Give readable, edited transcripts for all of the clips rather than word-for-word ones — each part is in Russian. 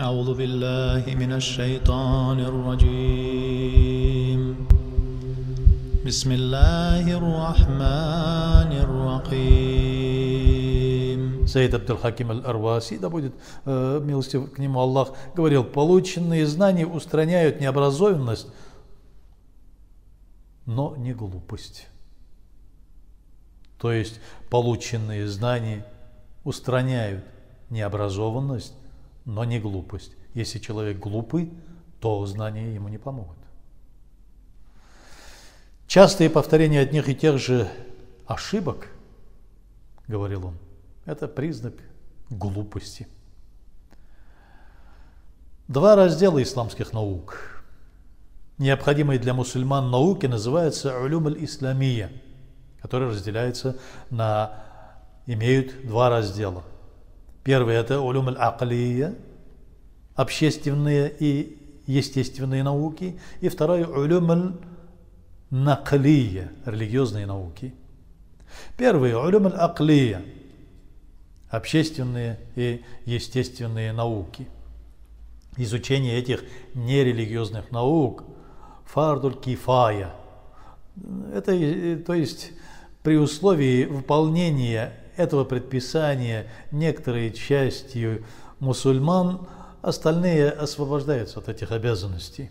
أعوذ بالله من الشيطان الرجيم بسم الله الرحمن الرحيم. Саид Абдул-Хаким Аль-Арваси, да будет милостив к нему Аллах, говорил: полученные знания устраняют необразованность, но не глупость. То есть полученные знания устраняют необразованность, но не глупость. Если человек глупый, то знания ему не помогут. Частые повторения одних и тех же ошибок, говорил он, это признак глупости. Два раздела исламских наук. Необходимые для мусульман науки называются улюм аль-исламия, которые разделяются имеют два раздела. Первый – это улюм аль-аклия, общественные и естественные науки. И второй – улюм аль-наклия, религиозные науки. Первый – улюм аль-аклия, общественные и естественные науки. Изучение этих нерелигиозных наук – фардуль кифая. Это, то есть, при условии выполнения этого предписания некоторой частью мусульман, остальные освобождаются от этих обязанностей.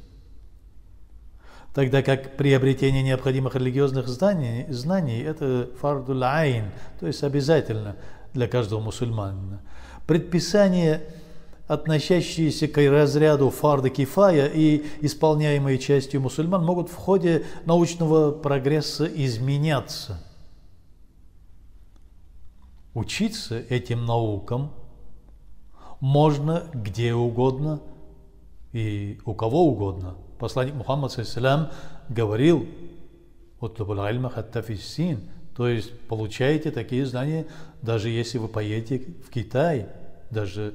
Тогда как приобретение необходимых религиозных знаний это фардуль айн, то есть обязательно для каждого мусульманина. Предписания, относящиеся к разряду фарда кифая и исполняемые частью мусульман, могут в ходе научного прогресса изменяться. Учиться этим наукам можно где угодно и у кого угодно. Посланник Мухаммад ﷺ говорил: «Утлубул ильма хатта фиссин», то есть получаете такие знания, даже если вы поедете в Китай, даже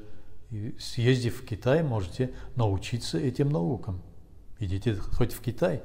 съездив в Китай, можете научиться этим наукам. Идите хоть в Китай.